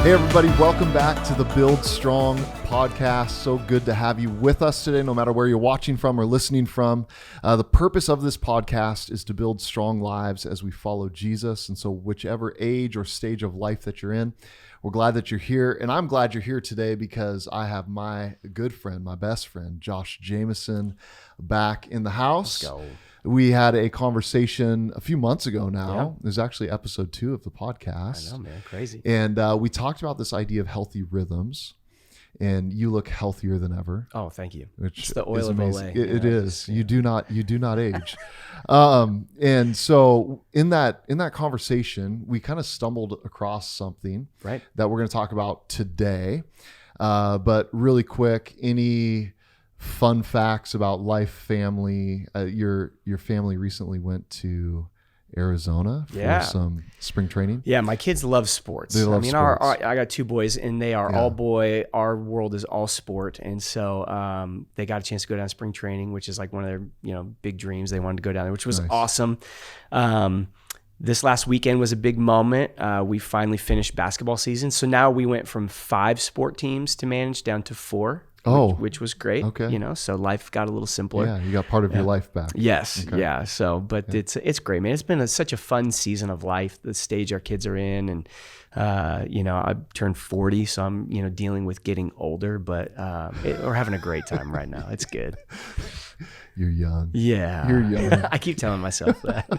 Hey everybody, welcome back to the Build Strong podcast. So good to have you with us today, no matter where you're watching from or listening from. The purpose of this podcast is to build strong lives as we follow Jesus. And so whichever age or stage of life that you're in, we're glad that you're here. And I'm glad you're here today because I have my good friend, my best friend, Josh Jamison, back in the house. Let's go. We had a conversation a few months ago now. Yeah. It was actually episode 2 of the podcast. I know, man. Crazy. And we talked about this idea of healthy rhythms. And you look healthier than ever. Oh, thank you. Which it's the oil of Olay. It is. You do not age. And so in that conversation, we kind of stumbled across something that we're going to talk about today. But really quick, any fun facts about life, family? Your family recently went to Arizona for some spring training. Yeah, my kids love sports. They love sports. I got 2 boys, and they are all boy. Our world is all sport, and so they got a chance to go down to spring training, which is like one of their big dreams. They wanted to go down there, which was awesome. This last weekend was a big moment. We finally finished basketball season, so now we went from 5 sport teams to manage down to 4. Which was great. Okay. So life got a little simpler. Yeah, you got part of your life back. Yes. Okay. Yeah. So, but it's great, man. It's been such a fun season of life, the stage our kids are in. And, I turned 40, so I'm, dealing with getting older, but we're having a great time right now. It's good. You're young. Yeah. You're young. I keep telling myself that.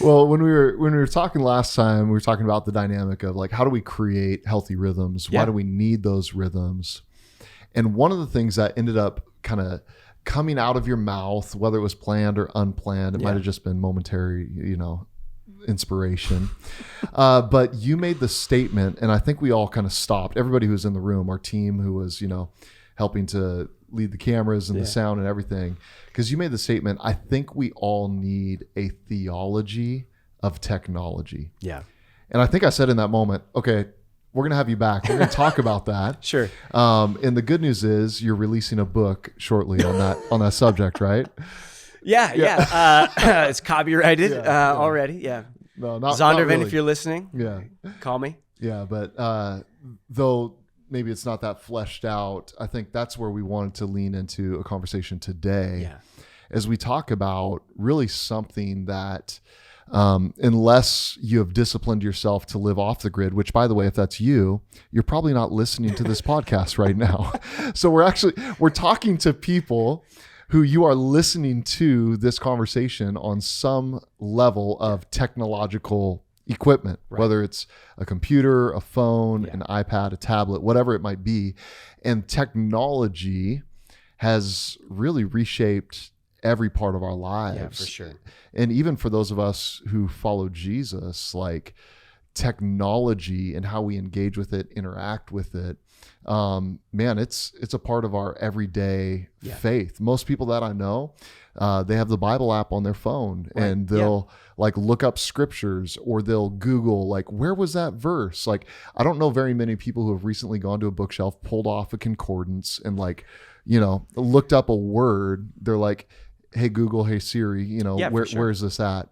Well, when we were talking last time, we were talking about the dynamic of like, how do we create healthy rhythms? Why do we need those rhythms? And one of the things that ended up kind of coming out of your mouth, whether it was planned or unplanned, it might have just been momentary, inspiration. But you made the statement, and I think we all kind of stopped. Everybody who was in the room, our team who was, helping to lead the cameras and the sound and everything, because you made the statement, I think we all need a theology of technology. Yeah. And I think I said in that moment, okay, we're going to have you back. We're going to talk about that. Sure. And the good news is you're releasing a book shortly on that subject, right? Yeah. It's copyrighted already. Yeah. No, not Zondervan, really. If you're listening, call me. Yeah, but though maybe it's not that fleshed out, I think that's where we wanted to lean into a conversation today as we talk about really something that unless you have disciplined yourself to live off the grid, which by the way, if that's you're probably not listening to this podcast right now. So we're talking to people who you are listening to this conversation on some level of technological equipment, whether it's a computer, a phone, an iPad, a tablet, whatever it might be. And technology has really reshaped every part of our lives. Yeah, for sure. And even for those of us who follow Jesus, like technology and how we engage with it, interact with it, man, it's a part of our everyday faith. Most people that I know, they have the Bible app on their phone and they'll like look up scriptures or they'll Google like, where was that verse? Like, I don't know very many people who have recently gone to a bookshelf, pulled off a concordance and like, looked up a word. They're like, hey Google, hey Siri, where is this at?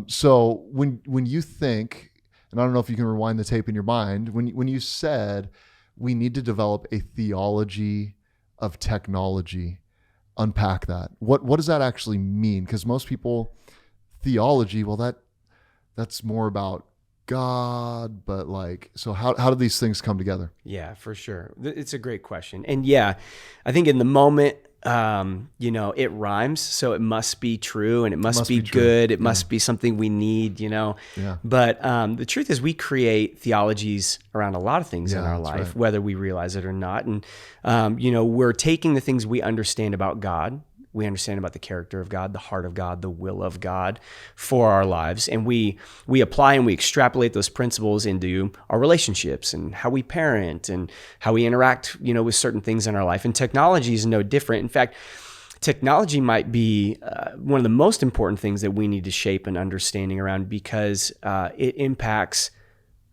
So when you think, and I don't know if you can rewind the tape in your mind, when you said we need to develop a theology of technology, unpack that. What does that actually mean? Because most people, theology, well, that's more about God, but like, so how do these things come together? Yeah, for sure. It's a great question. And I think in the moment, it rhymes, so it must be true and it must be good. It must be something we need, But the truth is we create theologies around a lot of things in our life, whether we realize it or not. And, we're taking the things we understand about God. We understand about the character of God, the heart of God, the will of God for our lives. And we apply and we extrapolate those principles into our relationships and how we parent and how we interact, with certain things in our life. And technology is no different. In fact, technology might be one of the most important things that we need to shape an understanding around because it impacts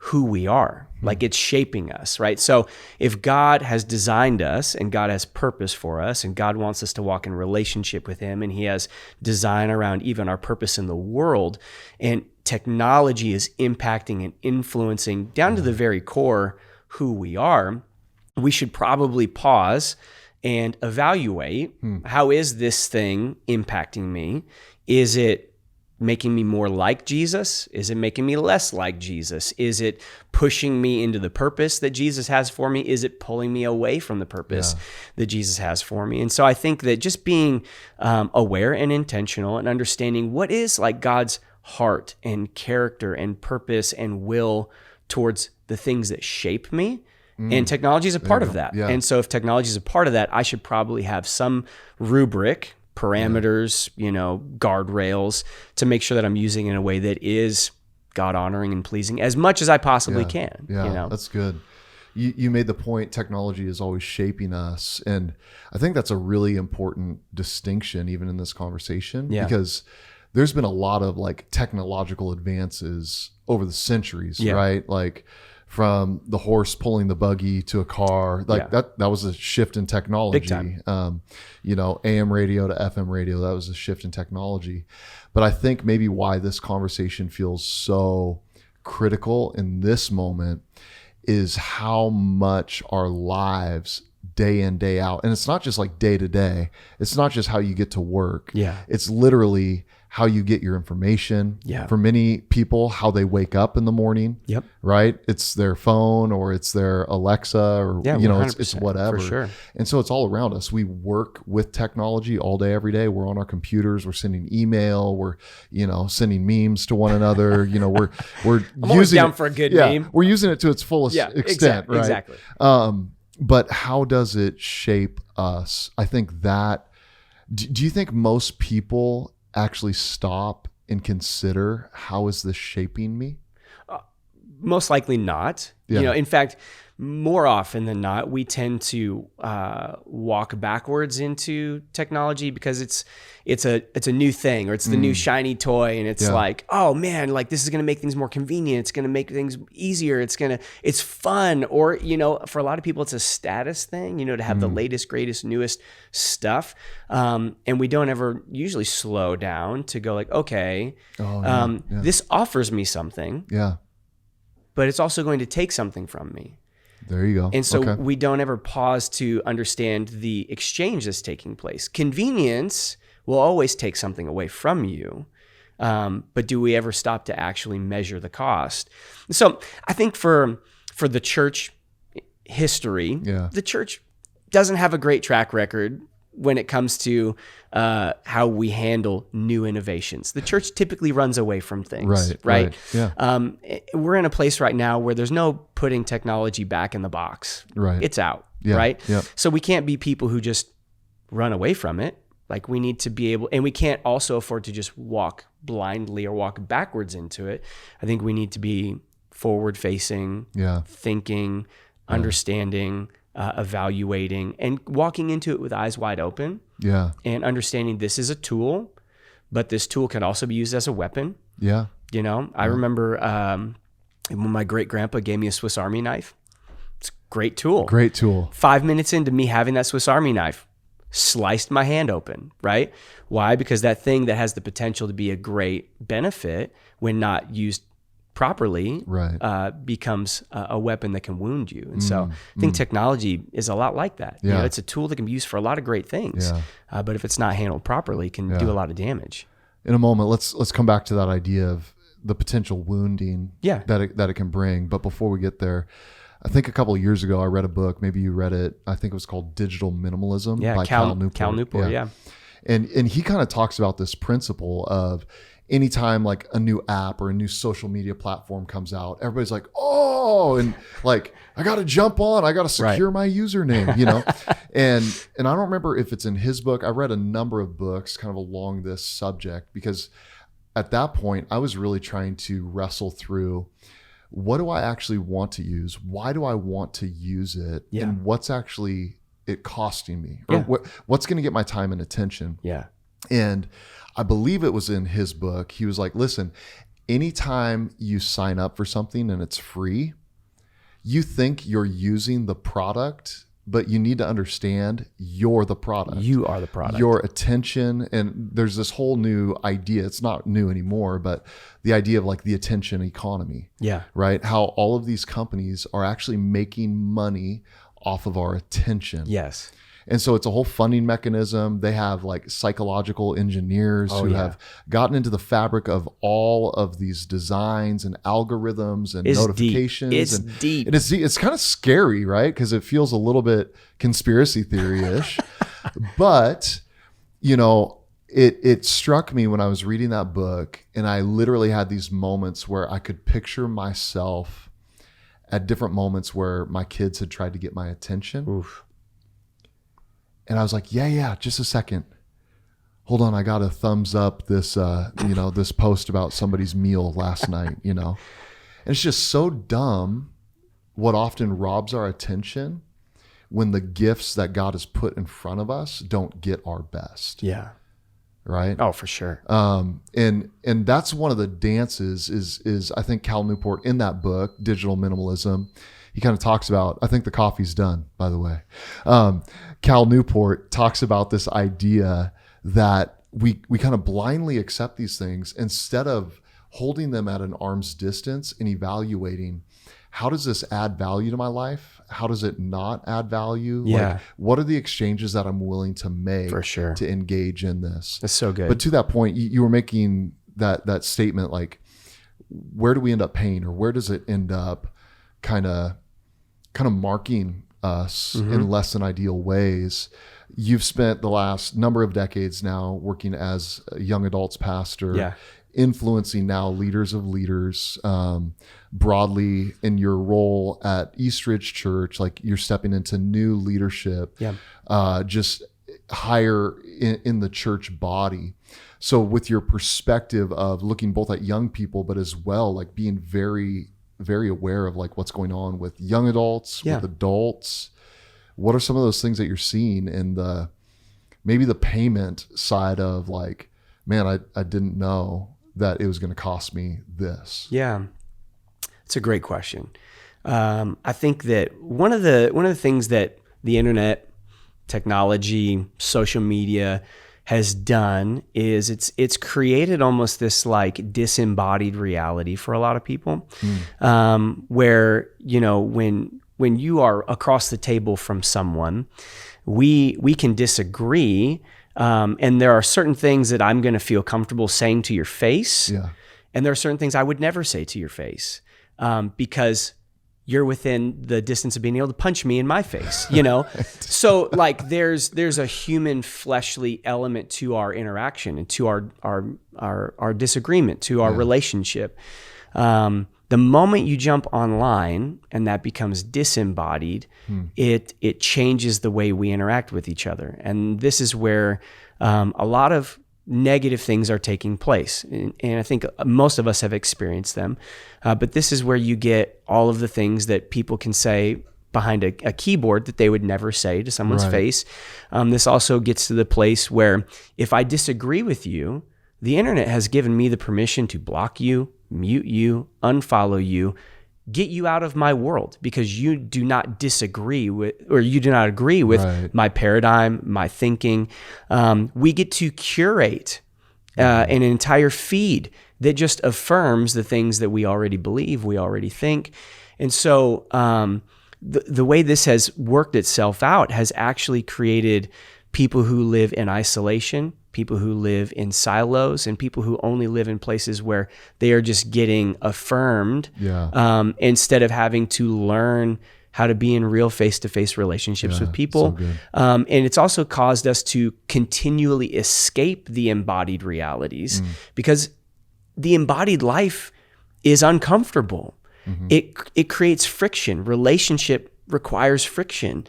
who we are. Like it's shaping us, right? So if God has designed us and God has purpose for us and God wants us to walk in relationship with him and he has design around even our purpose in the world, and technology is impacting and influencing down to the very core who we are, we should probably pause and evaluate, how is this thing impacting me? Is it making me more like Jesus? Is it making me less like Jesus? Is it pushing me into the purpose that Jesus has for me? Is it pulling me away from the purpose that Jesus has for me? And so I think that just being aware and intentional and understanding what is like God's heart and character and purpose and will towards the things that shape me. And technology is a part of that. Yeah. And so if technology is a part of that, I should probably have some rubric, parameters, guardrails to make sure that I'm using it in a way that is God honoring and pleasing as much as I possibly can. Yeah, that's good. You made the point, technology is always shaping us. And I think that's a really important distinction even in this conversation, because there's been a lot of like technological advances over the centuries, right? Like from the horse pulling the buggy to a car, like that was a shift in technology. Big time. AM radio to FM radio, that was a shift in technology. But I think maybe why this conversation feels so critical in this moment is how much our lives day in, day out, and it's not just like day to day, it's not just how you get to work. It's literally how you get your information. For many people, how they wake up in the morning. Right? It's their phone or it's their Alexa or it's whatever. For sure. And so it's all around us. We work with technology all day, every day. We're on our computers. We're sending email. We're sending memes to one another. We're I'm always down for a good meme. We're using it to its fullest extent. Right? Exactly. But how does it shape us? I think that. Do you think most people actually stop and consider, how is this shaping me? Most likely not. In fact, more often than not, we tend to walk backwards into technology because it's a new thing, or it's the new shiny toy, and it's like, oh man, like this is going to make things more convenient. It's going to make things easier. It's fun, or for a lot of people, it's a status thing, to have the latest, greatest, newest stuff, and we don't ever usually slow down to go like, okay, this offers me something, but it's also going to take something from me. There you go. And so we don't ever pause to understand the exchange that's taking place. Convenience will always take something away from you. But do we ever stop to actually measure the cost? So I think for the church history, the church doesn't have a great track record when it comes to how we handle new innovations. The church typically runs away from things, right? We're in a place right now where there's no putting technology back in the box. It's out, right? So we can't be people who just run away from it. Like we need to be able, and we can't also afford to just walk blindly or walk backwards into it. I think we need to be forward facing, thinking, understanding, evaluating, and walking into it with eyes wide open. And understanding this is a tool, but this tool can also be used as a weapon. I remember when my great grandpa gave me a Swiss Army knife. It's a great tool. 5 minutes into me having that Swiss Army knife, sliced my hand open, right? Why? Because that thing that has the potential to be a great benefit when not used properly becomes a weapon that can wound you. And so I think technology is a lot like that. It's a tool that can be used for a lot of great things, but if it's not handled properly, it can do a lot of damage. In a moment, let's come back to that idea of the potential wounding that it can bring. But before we get there, I think a couple of years ago, I read a book, maybe you read it, I think it was called Digital Minimalism by Cal Newport. And he kind of talks about this principle of anytime like a new app or a new social media platform comes out, everybody's like, oh, and like, I got to jump on, I got to secure my username, and I don't remember if it's in his book. I read a number of books kind of along this subject, because at that point I was really trying to wrestle through, what do I actually want to use? Why do I want to use it? And what's actually it costing me? Or what's going to get my time and attention? And I believe it was in his book. He was like, listen, anytime you sign up for something and it's free, you think you're using the product, but you need to understand you're the product. You are the product. Your attention, and there's this whole new idea. It's not new anymore, but the idea of like the attention economy. Yeah. Right? How all of these companies are actually making money off of our attention. Yes. And so it's a whole funding mechanism. They have like psychological engineers who have gotten into the fabric of all of these designs and algorithms and notifications. It's deep. And it's kind of scary, right? Because it feels a little bit conspiracy theory-ish. But, you know, it struck me when I was reading that book, and I literally had these moments where I could picture myself at different moments where my kids had tried to get my attention. Oof. And I was like, yeah, just a second. Hold on, I got to thumbs up this, this post about somebody's meal last night, And it's just so dumb what often robs our attention when the gifts that God has put in front of us don't get our best. Yeah. Right? Oh, for sure. And that's one of the dances is I think Cal Newport in that book, Digital Minimalism, he kind of talks about, I think the coffee's done, by the way. Cal Newport talks about this idea that we kind of blindly accept these things instead of holding them at an arm's distance and evaluating, how does this add value to my life? How does it not add value? Yeah. Like, what are the exchanges that I'm willing to make For sure. to engage in this? That's so good. But to that point, you were making that statement, like, where do we end up paying, or where does it end up kind of marking us in less than ideal ways? You've spent the last number of decades now working as a young adults pastor, influencing now leaders of leaders broadly in your role at Eastridge Church. Like, you're stepping into new leadership, just higher in the church body. So with your perspective of looking both at young people, but as well, like being very, very aware of like what's going on with young adults, with adults, what are some of those things that you're seeing in maybe the payment side of like, man, I didn't know that it was going to cost me this? Yeah, it's a great question. I think that one of the things that the internet, technology, social media has done is it's created almost this like disembodied reality for a lot of people, where, when you are across the table from someone, we can disagree, and there are certain things that I'm going to feel comfortable saying to your face, and there are certain things I would never say to your face, because you're within the distance of being able to punch me in my face, So like there's a human fleshly element to our interaction and to our disagreement, to our relationship. The moment you jump online and that becomes disembodied, it changes the way we interact with each other. And this is where a lot of negative things are taking place. And I think most of us have experienced them. But this is where you get all of the things that people can say behind a keyboard that they would never say to someone's face. This also gets to the place where if I disagree with you, the internet has given me the permission to block you, mute you, unfollow you, get you out of my world because you do not disagree with, or you do not agree with my paradigm, my thinking. We get to curate an entire feed that just affirms the things that we already believe, we already think. And so the way this has worked itself out has actually created people who live in isolation, people who live in silos, and people who only live in places where they are just getting affirmed, instead of having to learn how to be in real face-to-face relationships with people. So and it's also caused us to continually escape the embodied realities because the embodied life is uncomfortable. It creates friction. Relationship requires friction.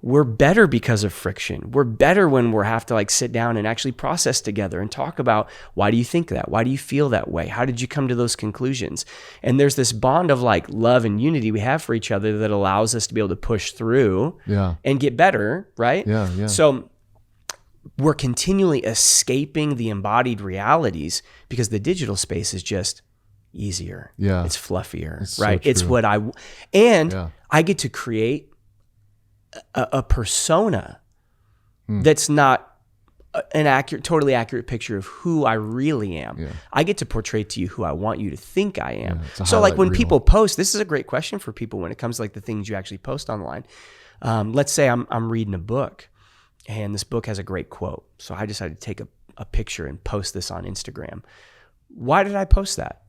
We're better because of friction. We're better when we have to like sit down and actually process together and talk about, why do you think that? Why do you feel that way? How did you come to those conclusions? And there's this bond of like love and unity we have for each other that allows us to be able to push through and get better, right? Yeah. So we're continually escaping the embodied realities because the digital space is just easier. Yeah. It's fluffier, It's right? so It's true. what I get to create a persona that's not an totally accurate picture of who I really am. Yeah. I get to portray to you who I want you to think I am. Yeah, it's a So like highlight when reel. people post, this is a great question for people when it comes to like the things you actually post online. Let's say I'm reading a book and this book has a great quote. So I decided to take a picture and post this on Instagram. Why did I post that?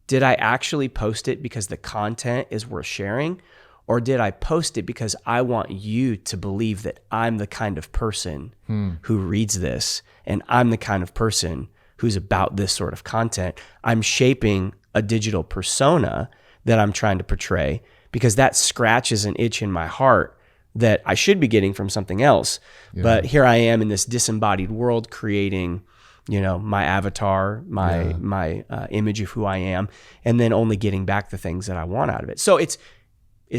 Did I actually post it because the content is worth sharing? Or did I post it because I want you to believe that I'm the kind of person who reads this and I'm the kind of person who's about this sort of content? I'm shaping a digital persona that I'm trying to portray because that scratches an itch in my heart that I should be getting from something else. Yeah. But here I am in this disembodied world creating, my avatar, my image of who I am, and then only getting back the things that I want out of it. So it's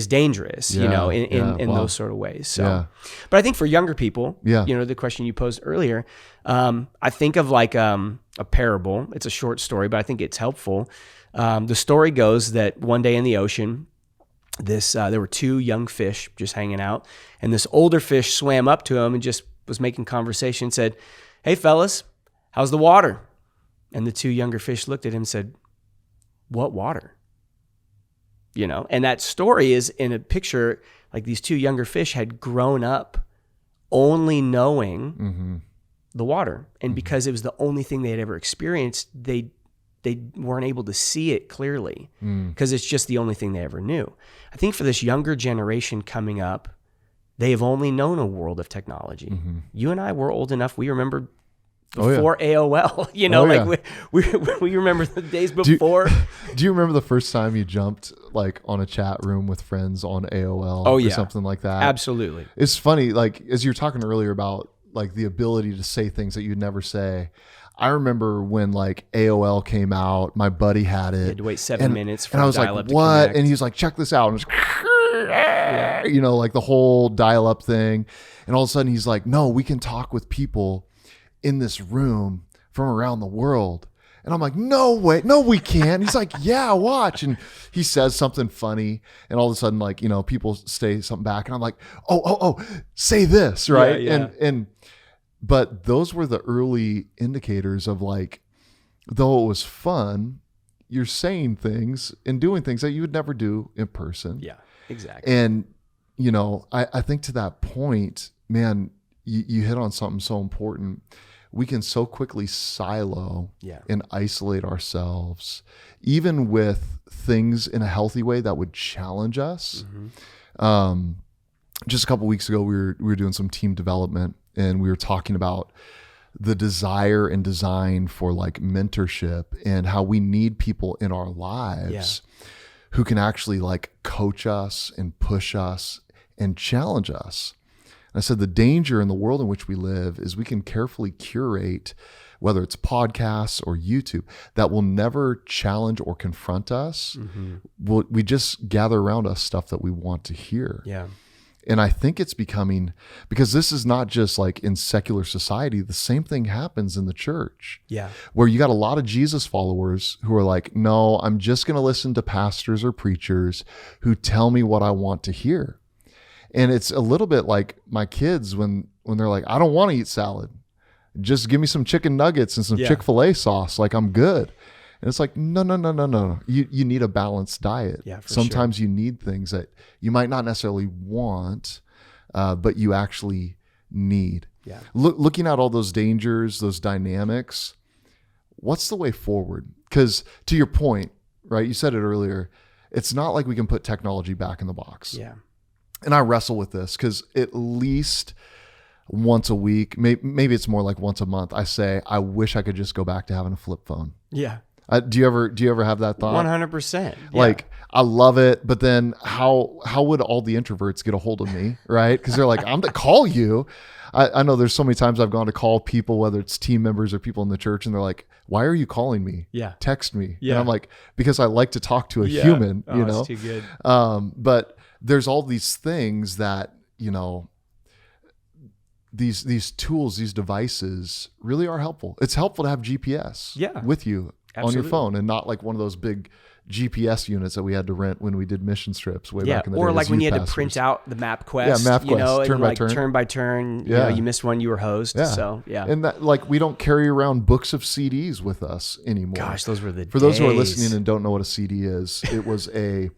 dangerous, in Wow. those sort of ways. So, Yeah. but I think for younger people, Yeah. the question you posed earlier, I think of like a parable. It's a short story, but I think it's helpful. The story goes that one day in the ocean, there were two young fish just hanging out, and this older fish swam up to him and just was making conversation, said, "Hey fellas, how's the water?" And the two younger fish looked at him and said, "What water?" And that story is in a picture, like these two younger fish had grown up only knowing the water. And because it was the only thing they had ever experienced, they weren't able to see it clearly because it's just the only thing they ever knew. I think for this younger generation coming up, they have only known a world of technology. You and I were old enough. We remember before AOL, we remember the days before. Do you remember the first time you jumped like on a chat room with friends on AOL or something like that? Absolutely. It's funny, like as you were talking earlier about like the ability to say things that you'd never say. I remember when like AOL came out, my buddy had it. You had to wait 7 minutes for and I was dial-up like, to what? connect. And he was like, check this out. And it was, like the whole dial-up thing. And all of a sudden he's like, no, we can talk with people in this room from around the world. And I'm like, no way, no, we can't. He's like, yeah, watch. And he says something funny. And all of a sudden, like, people say something back. And I'm like, oh, say this, right? Yeah. But those were the early indicators of like, though it was fun, you're saying things and doing things that you would never do in person. Yeah, exactly. And, I think to that point, man, you hit on something so important. We can so quickly silo and isolate ourselves, even with things in a healthy way that would challenge us. Just a couple of weeks ago, we were doing some team development, and we were talking about the desire and design for like mentorship and how we need people in our lives who can actually like coach us and push us and challenge us. I said the danger in the world in which we live is we can carefully curate, whether it's podcasts or YouTube, that will never challenge or confront us. We just gather around us stuff that we want to hear. Yeah. And I think it's becoming, because this is not just like in secular society, the same thing happens in the church. Yeah. Where you got a lot of Jesus followers who are like, no, I'm just going to listen to pastors or preachers who tell me what I want to hear. And it's a little bit like my kids when they're like, I don't want to eat salad. Just give me some chicken nuggets and some Chick-fil-A sauce. Like I'm good. And it's like, no. You need a balanced diet. Yeah, for Sometimes you need things that you might not necessarily want, but you actually need. Yeah. Looking at all those dangers, those dynamics, what's the way forward? Because to your point, right, you said it earlier, it's not like we can put technology back in the box. Yeah. And I wrestle with this because at least once a week, maybe it's more like once a month, I say, I wish I could just go back to having a flip phone. Yeah. Do you ever have that thought? 100%. Like, I love it, but then how would all the introverts get a hold of me, right? Because they're like, I'm to call you. I know there's so many times I've gone to call people, whether it's team members or people in the church, and they're like, why are you calling me? Yeah. Text me. Yeah. And I'm like, because I like to talk to a human, It's too good. But there's all these things that, these tools, these devices really are helpful. It's helpful to have GPS with you on your phone, and not like one of those big GPS units that we had to rent when we did mission trips way back in the day. Or like when you had to print out the MapQuest, turn by turn, you missed one, you were hosed. Yeah. So and that, like, we don't carry around books of CDs with us anymore. Gosh, those were the For those who are listening and don't know what a CD is, it was a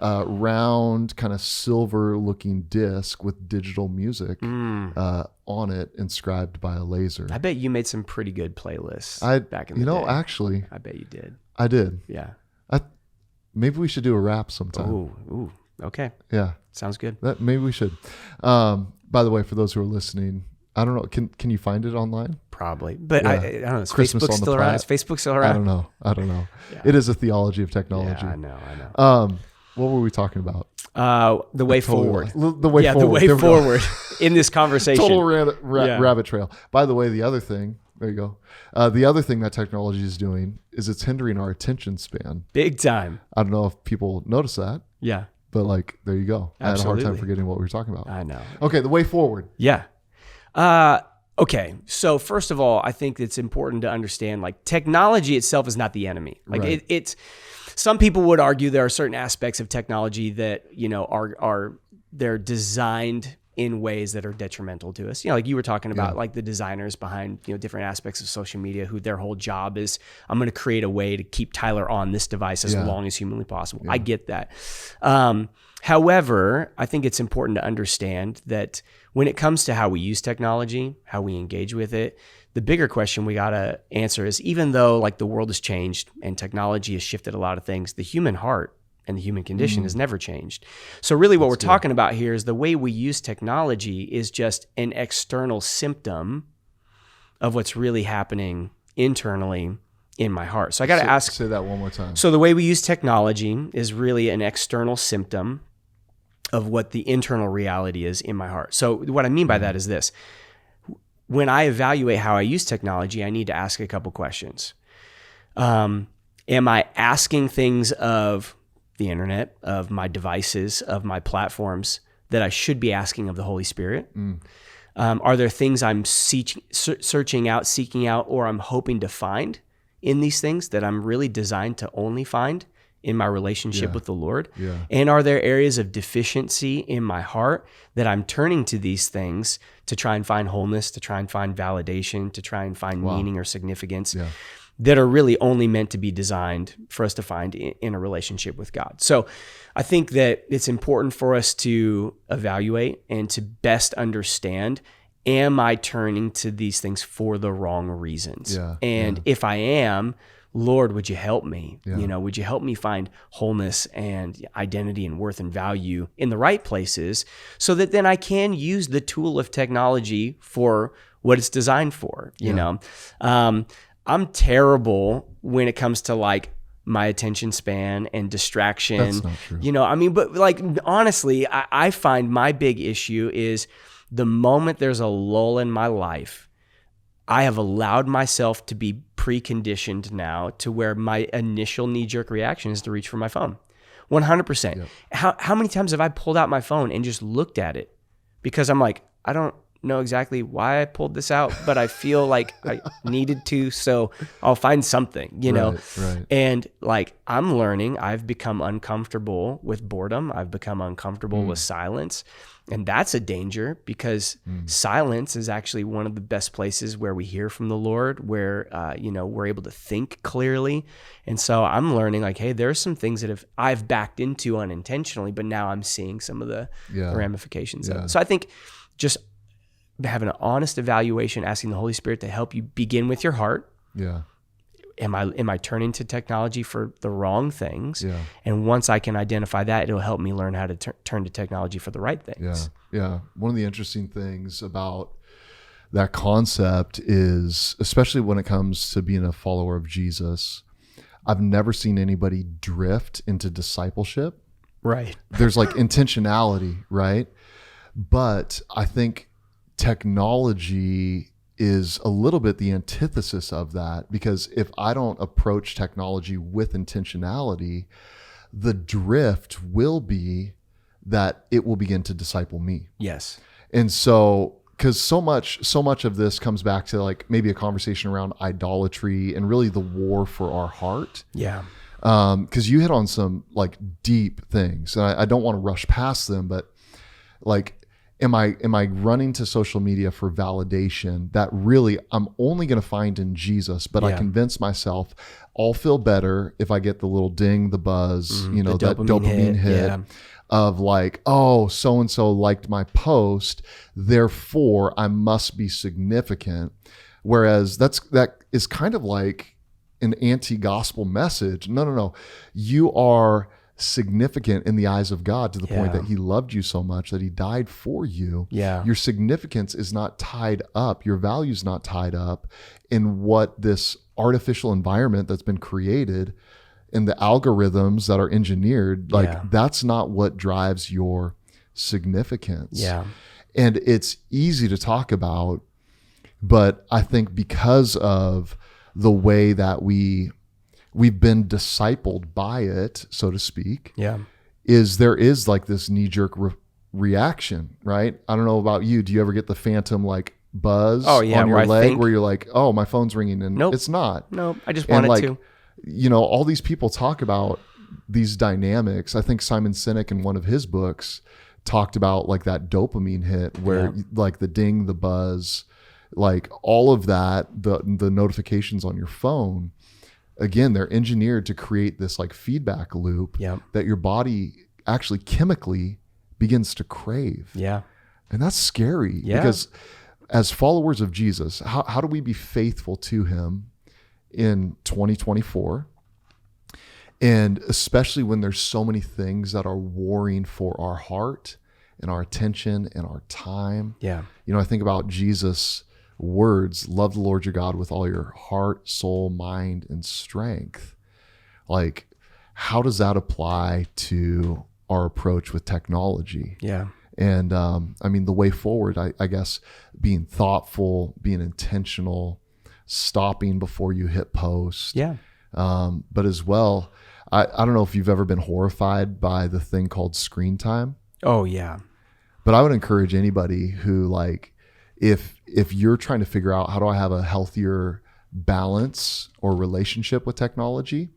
round kind of silver looking disc with digital music on it, inscribed by a laser. I bet you made some pretty good playlists back in the day. Actually, I bet you did. I did. Yeah. Maybe we should do a rap sometime. Ooh, okay. Yeah. Sounds good. Maybe we should. By the way, for those who are listening, I don't know. Can you find it online? Probably. But I don't know. Is Facebook still around? Is Facebook still around? I don't know. Yeah. It is a theology of technology. Yeah, I know. What were we talking about? The way forward. The way forward. The way forward in this conversation. Total rabbit trail. By the way, the other thing, there you go. The other thing that technology is doing is it's hindering our attention span. Big time. I don't know if people notice that. Yeah. But like, there you go. Absolutely. I had a hard time forgetting what we were talking about. I know. Okay, the way forward. Yeah. Okay. So first of all, I think it's important to understand, like, technology itself is not the enemy. Like right. it's, some people would argue there are certain aspects of technology that, they're designed in ways that are detrimental to us. Like you were talking about, like the designers behind, different aspects of social media, who their whole job is, I'm going to create a way to keep Tyler on this device as long as humanly possible. I get that. However, I think it's important to understand that when it comes to how we use technology, how we engage with it, the bigger question we got to answer is, even though like the world has changed and technology has shifted a lot of things, the human heart and the human condition has never changed. So really what we're talking about here is the way we use technology is just an external symptom of what's really happening internally in my heart. So I got to ask. Say that one more time. So the way we use technology is really an external symptom of what the internal reality is in my heart. So what I mean by that is this. When I evaluate how I use technology, I need to ask a couple questions. Am I asking things of the internet, of my devices, of my platforms that I should be asking of the Holy Spirit? Are there things I'm searching out, seeking out, or I'm hoping to find in these things that I'm really designed to only find in my relationship with the Lord? And are there areas of deficiency in my heart that I'm turning to these things to try and find wholeness, to try and find validation, to try and find meaning or significance? That are really only meant to be designed for us to find in a relationship with God. So I think that it's important for us to evaluate and to best understand, am I turning to these things for the wrong reasons? And if I am, Lord, would you help me? Would you help me find wholeness and identity and worth and value in the right places, so that then I can use the tool of technology for what it's designed for, you know? I'm terrible when it comes to like my attention span and distraction. That's not true. But like, honestly, I find my big issue is the moment there's a lull in my life, I have allowed myself to be preconditioned now to where my initial knee-jerk reaction is to reach for my phone. 100%. How many times have I pulled out my phone and just looked at it? Because I'm like, I don't know exactly why I pulled this out, but I feel like I needed to, so I'll find something, Right. And like, I'm learning, I've become uncomfortable with boredom. I've become uncomfortable with silence. And that's a danger, because silence is actually one of the best places where we hear from the Lord, where, we're able to think clearly. And so I'm learning, like, hey, there's some things that I've backed into unintentionally, but now I'm seeing some of the ramifications of it. So I think just having an honest evaluation, asking the Holy Spirit to help you begin with your heart. Am I turning to technology for the wrong things? And once I can identify that, it'll help me learn how to turn to technology for the right things. One of the interesting things about that concept is, especially when it comes to being a follower of Jesus, I've never seen anybody drift into discipleship. Right. There's like intentionality, right? But I think technology is a little bit the antithesis of that, because if I don't approach technology with intentionality, the drift will be that it will begin to disciple me. Yes. And so because so much of this comes back to like maybe a conversation around idolatry and really the war for our heart. Yeah. Because you hit on some like deep things, and I don't want to rush past them, but like, am I running to social media for validation that really I'm only going to find in Jesus? But I convince myself I'll feel better if I get the little ding, the buzz, you know, that dopamine hit. Of like, oh, so-and-so liked my post, therefore I must be significant. Whereas that is kind of like an anti-gospel message. No. You are significant in the eyes of God to the point that he loved you so much that he died for you. Yeah. Your significance is not tied up. Your value is not tied up in what this artificial environment that's been created and the algorithms that are engineered, like that's not what drives your significance. Yeah. And it's easy to talk about, but I think because of the way that we've been discipled by it, so to speak, there is like this knee-jerk reaction, right? I don't know about you. Do you ever get the phantom like buzz on your leg where you're like, oh, my phone's ringing, and it's not. Nope. I just wanted to. You know, all these people talk about these dynamics. I think Simon Sinek in one of his books talked about like that dopamine hit where like the ding, the buzz, like all of that, the notifications on your phone, again, they're engineered to create this like feedback loop that your body actually chemically begins to crave. Yeah. And that's scary because as followers of Jesus, how do we be faithful to him in 2024, and especially when there's so many things that are warring for our heart and our attention and our time? You know, I think about Jesus' words, love the Lord your God with all your heart, soul, mind, and strength. Like, how does that apply to our approach with technology? And I mean, the way forward, I guess, being thoughtful, being intentional, stopping before you hit post. But as well, I don't know if you've ever been horrified by the thing called screen time. Oh yeah. But I would encourage anybody who like, if you're trying to figure out how do I have a healthier balance or relationship with technology,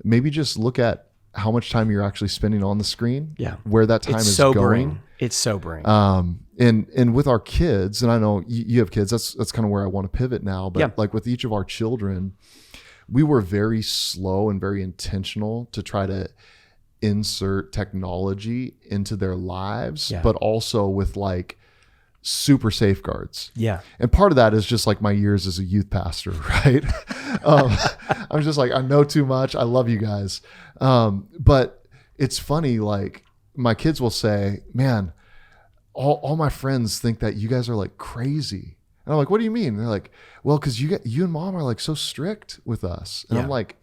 maybe just look at how much time you're actually spending on the screen, where that time is going. It's sobering. And with our kids, and I know you have kids, that's kind of where I want to pivot now, but like with each of our children, we were very slow and very intentional to try to insert technology into their lives, but also with like super safeguards. And part of that is just like my years as a youth pastor, right? I'm just like, I know too much. I love you guys. But it's funny, like my kids will say, man, all my friends think that you guys are like crazy. And I'm like, what do you mean? And they're like, well, because you and mom are like so strict with us. And I'm like,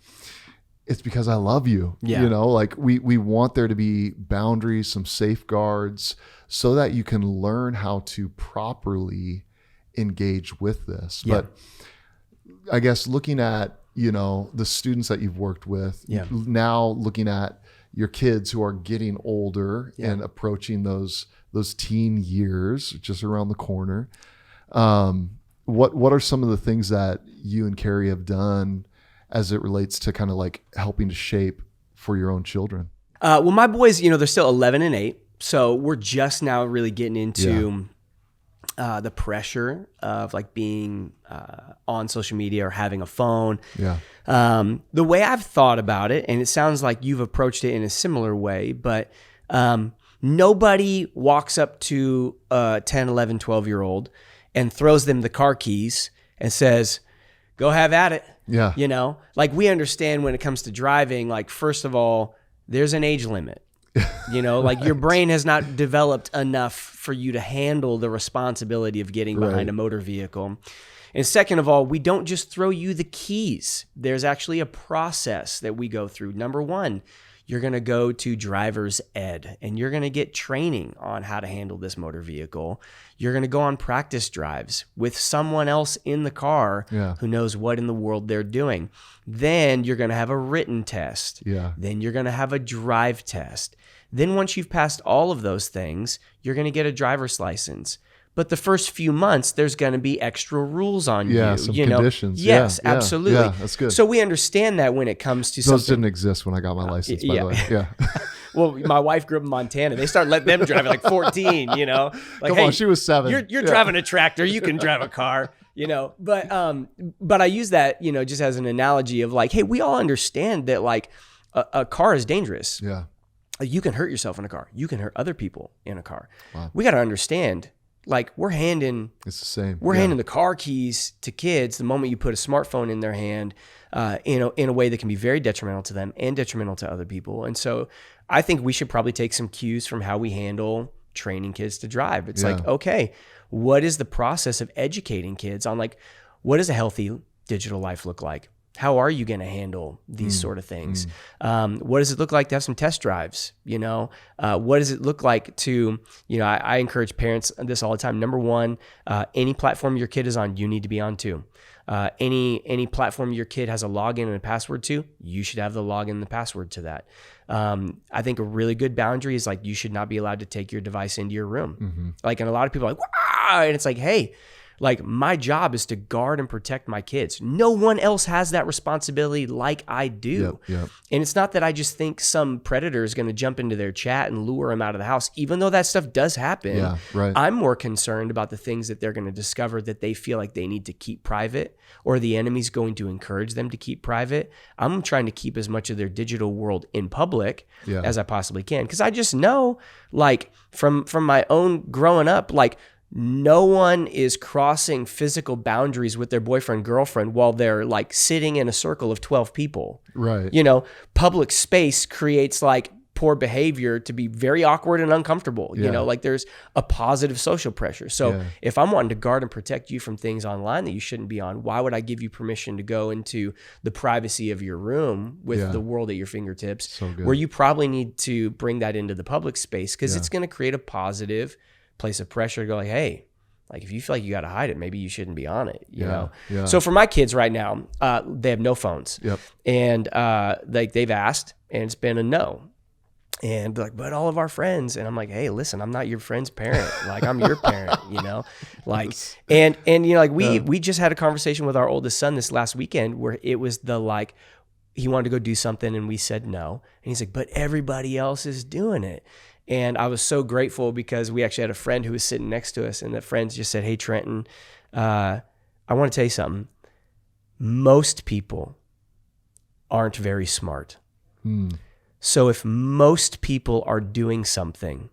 it's because I love you. You know, like we want there to be boundaries, some safeguards, so that you can learn how to properly engage with this. But I guess looking at, you know, the students that you've worked with, now looking at your kids who are getting older and approaching those teen years just around the corner. What are some of the things that you and Carrie have done as it relates to kind of like helping to shape for your own children? Well, my boys, you know, they're still 11 and 8. So we're just now really getting into the pressure of like being on social media or having a phone. The way I've thought about it, and it sounds like you've approached it in a similar way, but nobody walks up to a 10, 11, 12-year-old and throws them the car keys and says, go have at it. You know, like we understand when it comes to driving, like, first of all, there's an age limit. You know, like your brain has not developed enough for you to handle the responsibility of getting behind a motor vehicle. And second of all, we don't just throw you the keys. There's actually a process that we go through. Number one, you're going to go to driver's ed and you're going to get training on how to handle this motor vehicle. You're going to go on practice drives with someone else in the car who knows what in the world they're doing. Then you're going to have a written test. Then you're going to have a drive test. Then once you've passed all of those things, you're going to get a driver's license. But the first few months, there's going to be extra rules on you. Some you conditions. Yes, absolutely. Yeah, that's good. So we understand that when it comes to Those didn't exist when I got my license, by the way. Yeah. Well, my wife grew up in Montana. They started letting them drive at like 14, Like, come on, she was 7. You're driving a tractor. You can drive a car, But I use that, just as an analogy of like, hey, we all understand that like a car is dangerous. Yeah. You can hurt yourself in a car. You can hurt other people in a car. Wow. We got to understand, like it's the same. We're handing the car keys to kids the moment you put a smartphone in their hand, in a way that can be very detrimental to them and detrimental to other people. And so I think we should probably take some cues from how we handle training kids to drive. It's like, okay, what is the process of educating kids on like, what does a healthy digital life look like? How are you going to handle these sort of things? What does it look like to have some test drives? What does it look like to, I encourage parents this all the time. Number one, any platform your kid is on, you need to be on too. Any platform your kid has a login and a password to, you should have the login and the password to that. I think a really good boundary is like, you should not be allowed to take your device into your room. Like, and a lot of people are like, wow, and it's like, hey, like my job is to guard and protect my kids. No one else has that responsibility like I do. Yep. And it's not that I just think some predator is going to jump into their chat and lure them out of the house, even though that stuff does happen. Yeah, right. I'm more concerned about the things that they're going to discover that they feel like they need to keep private, or the enemy's going to encourage them to keep private. I'm trying to keep as much of their digital world in public as I possibly can. Because I just know, like from my own growing up, like no one is crossing physical boundaries with their boyfriend, girlfriend while they're like sitting in a circle of 12 people. Right. Public space creates like poor behavior to be very awkward and uncomfortable. Like there's a positive social pressure. So if I'm wanting to guard and protect you from things online that you shouldn't be on, why would I give you permission to go into the privacy of your room with the world at your fingertips, where you probably need to bring that into the public space? Because it's going to create a positive place of pressure to go like, hey, like if you feel like you got to hide it, maybe you shouldn't be on it, you know? Yeah. So for my kids right now, they have no phones. Yep. And like they've asked and it's been a no. And like, but all of our friends, and I'm like, hey, listen, I'm not your friend's parent. Like I'm your parent, like, and like we just had a conversation with our oldest son this last weekend where it was like, he wanted to go do something and we said no. And he's like, but everybody else is doing it. And I was so grateful because we actually had a friend who was sitting next to us, and that friend just said, hey, Trenton, I want to tell you something. Most people aren't very smart. So if most people are doing something,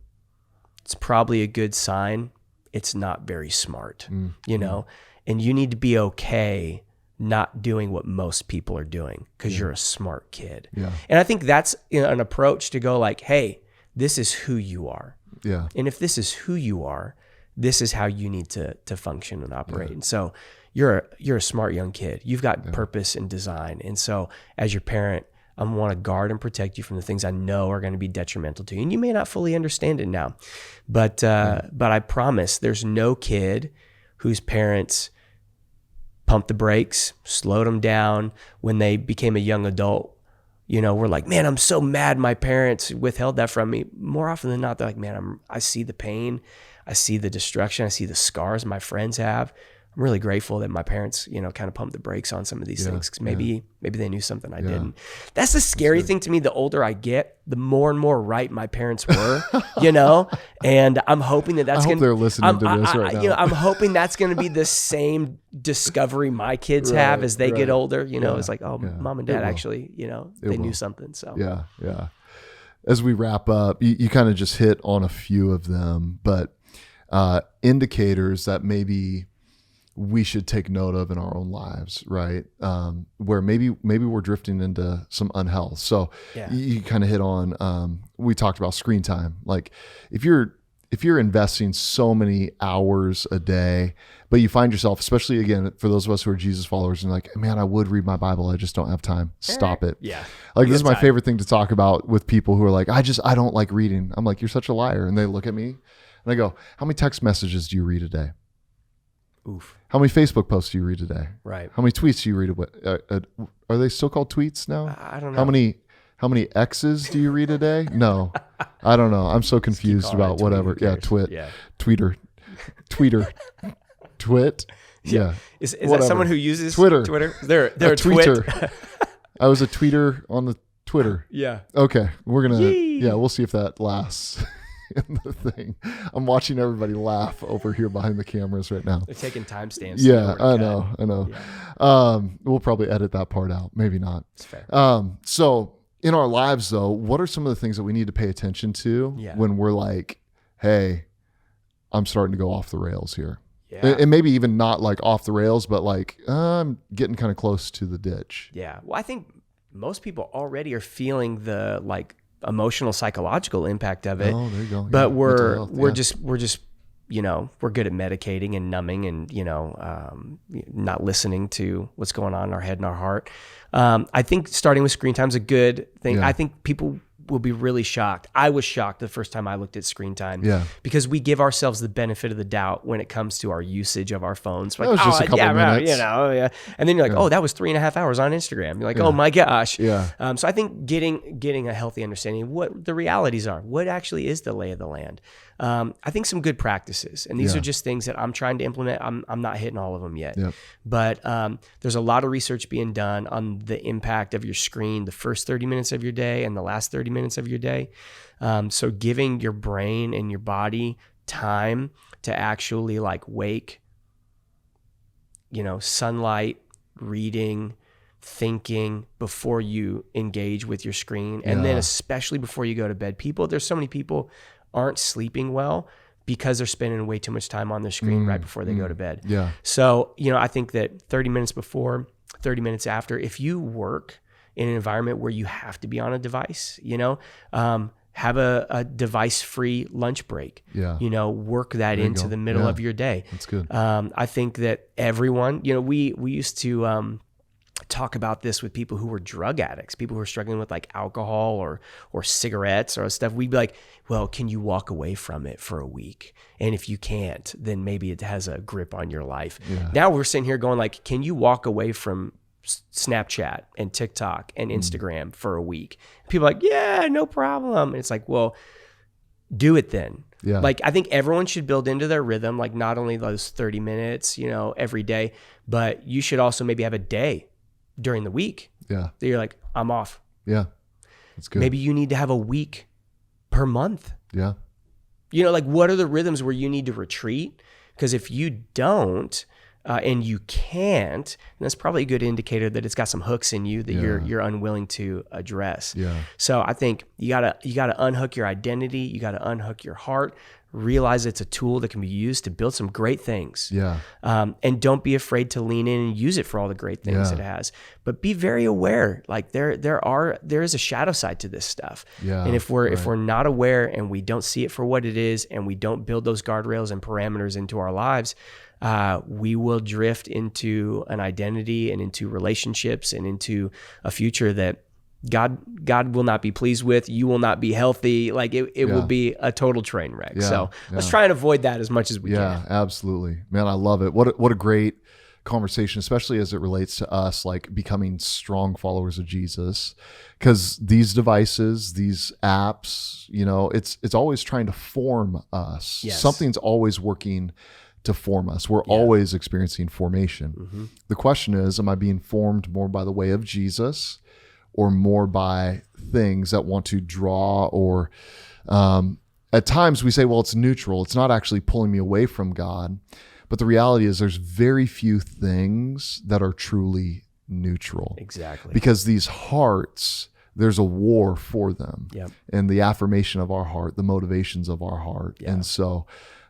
it's probably a good sign it's not very smart, and you need to be okay not doing what most people are doing because you're a smart kid. Yeah. And I think that's an approach to go like, hey, this is who you are. Yeah. And if this is who you are, this is how you need to function and operate. Yeah. And so you're a smart young kid. You've got purpose and design. And so as your parent, I want to guard and protect you from the things I know are going to be detrimental to you. And you may not fully understand it now, but I promise there's no kid whose parents pumped the brakes, slowed them down when they became a young adult. We're like, man, I'm so mad my parents withheld that from me. More often than not, they're like, man, I see the pain. I see the destruction. I see the scars my friends have. I'm really grateful that my parents, kind of pumped the brakes on some of these things because maybe they knew something I didn't. That's the scary thing to me. The older I get, the more and more right my parents were, and I'm hoping that's going to, they're listening to this right now. I'm hoping that's going to be the same discovery my kids have as they get older. It's like, mom and dad actually, they knew something. So yeah. As we wrap up, you kind of just hit on a few of them, but indicators that maybe we should take note of in our own lives, right? Where maybe we're drifting into some unhealth. So you kind of hit on, we talked about screen time. Like if you're investing so many hours a day, but you find yourself, especially again, for those of us who are Jesus followers, and like, man, I would read my Bible. I just don't have time. Stop it. Yeah. Like this is my favorite thing to talk about with people who are like, I don't like reading. I'm like, you're such a liar. And they look at me and I go, how many text messages do you read a day? Oof. How many Facebook posts do you read a day? Right. How many tweets do you read? Are they still called tweets now? I don't know. How many X's do you read a day? No, I don't know. I'm so confused about whatever. Yeah, Twitter. tweeter. Twit. Yeah. Is that someone who uses Twitter? They're a tweeter. I was a tweeter on the Twitter. Yeah. Okay. We'll see if that lasts in the thing. I'm watching everybody laugh over here behind the cameras right now. They're taking timestamps. Yeah, I know. Yeah. We'll probably edit that part out. Maybe not. It's fair. So in our lives though, what are some of the things that we need to pay attention to when we're like, hey, I'm starting to go off the rails here? Yeah. And maybe even not like off the rails, but like I'm getting kind of close to the ditch. Yeah. Well, I think most people already are feeling the like emotional, psychological impact of it. Oh, there you go. But we're just we're good at medicating and numbing and not listening to what's going on in our head and our heart. I think starting with screen time is a good thing. Yeah. I think people will be really shocked. I was shocked the first time I looked at screen time because we give ourselves the benefit of the doubt when it comes to our usage of our phones. Like, that was just a couple minutes. And then you're like, oh, that was 3.5 hours on Instagram. You're like, oh my gosh. Yeah. So I think getting a healthy understanding of what the realities are, what actually is the lay of the land. I think some good practices, and these are just things that I'm trying to implement. I'm not hitting all of them yet, but there's a lot of research being done on the impact of your screen, the first 30 minutes of your day and the last 30 minutes of your day. So giving your brain and your body time to actually like wake, sunlight, reading, thinking before you engage with your screen. And then especially before you go to bed, there's so many people aren't sleeping well because they're spending way too much time on their screen right before they go to bed. Yeah. So, I think that 30 minutes before, 30 minutes after, if you work in an environment where you have to be on a device, have a device-free lunch break. Yeah. Work that into the middle of your day. That's good. I think that everyone, we used to talk about this with people who were drug addicts, people who are struggling with like alcohol or cigarettes or stuff. We'd be like, well, can you walk away from it for a week? And if you can't, then maybe it has a grip on your life. Yeah. Now we're sitting here going like, can you walk away from Snapchat and TikTok and Instagram for a week? People are like, yeah, no problem. And it's like, well, do it then. Yeah. Like, I think everyone should build into their rhythm, like not only those 30 minutes, every day, but you should also maybe have a day during the week. Yeah. That you're like, I'm off. Yeah. That's good. Maybe you need to have a week per month. Yeah. Like what are the rhythms where you need to retreat? Because if you don't, and you can't, then that's probably a good indicator that it's got some hooks in you that you're unwilling to address. Yeah. So I think you gotta unhook your identity. You gotta unhook your heart. Realize it's a tool that can be used to build some great things. Yeah. And don't be afraid to lean in and use it for all the great things it has. But be very aware. Like there is a shadow side to this stuff. Yeah. And if we're not aware and we don't see it for what it is, and we don't build those guardrails and parameters into our lives, we will drift into an identity and into relationships and into a future that God will not be pleased with. You will not be healthy. Like it will be a total train wreck. Yeah, so let's try and avoid that as much as we can. Yeah, absolutely. Man, I love it. What a great conversation, especially as it relates to us, like becoming strong followers of Jesus. Because these devices, these apps, it's always trying to form us. Yes. Something's always working to form us. We're always experiencing formation. Mm-hmm. The question is, am I being formed more by the way of Jesus or more by things that want to draw or at times we say, well, it's neutral. It's not actually pulling me away from God. But the reality is there's very few things that are truly neutral. Exactly. Because these hearts, there's a war for them. Yep. And the affirmation of our heart, the motivations of our heart. Yeah. And so,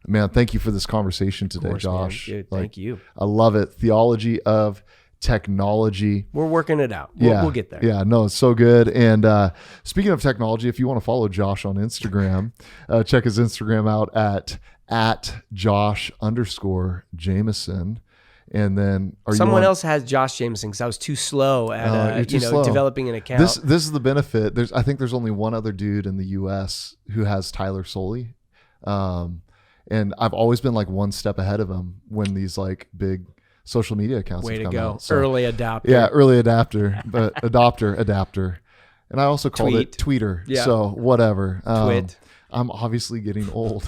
man, thank you for this conversation today, Josh. Dude, thank you. I love it. Theology of technology. We're working it out. We'll get there. Yeah, no, it's so good. And speaking of technology, if you want to follow Josh on Instagram, check his Instagram out at Josh_Jamison. And then someone else has Josh Jamison because I was too slow at developing an account. This is the benefit. I think there's only one other dude in the US who has Tyler Sollie. And I've always been like one step ahead of him when these like big social media accounts have come out. So, early adopter. Yeah, early adapter, but adapter. And I also called it Tweeter. Yeah. So whatever. Twit. I'm obviously getting old.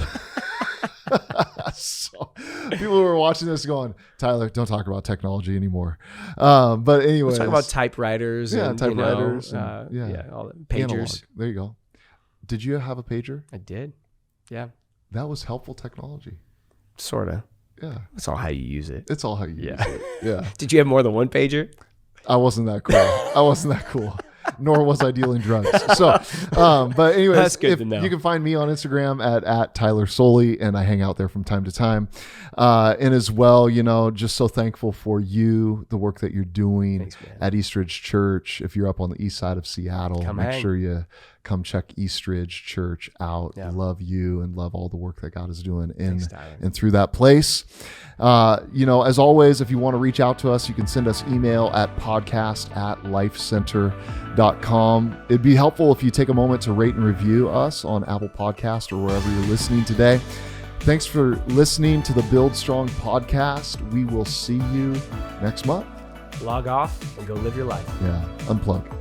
So people who are watching this going, Tyler, don't talk about technology anymore. But anyways, let's talk about typewriters. Yeah, and, typewriters. all the pagers. Analog. There you go. Did you have a pager? I did. Yeah. That was helpful technology. Sort of. Yeah. It's all how you use it. It's all how you use it. Yeah. Did you have more than one pager? I wasn't that cool. Nor was I dealing drugs. So, but anyways, that's good to know. You can find me on Instagram at Tyler Sollie, and I hang out there from time to time. And as well, just so thankful for you, the work that you're doing. Thanks, at Eastridge Church. If you're up on the east side of Seattle, make sure you come check Eastridge Church out. Yeah. Love you and love all the work that God is doing in and through that place. As always, if you want to reach out to us, you can send us email at podcast@lifecenter.com. It'd be helpful if you take a moment to rate and review us on Apple Podcast or wherever you're listening today. Thanks for listening to the Build Strong podcast. We will see you next month. Log off and go live your life. Yeah, unplug.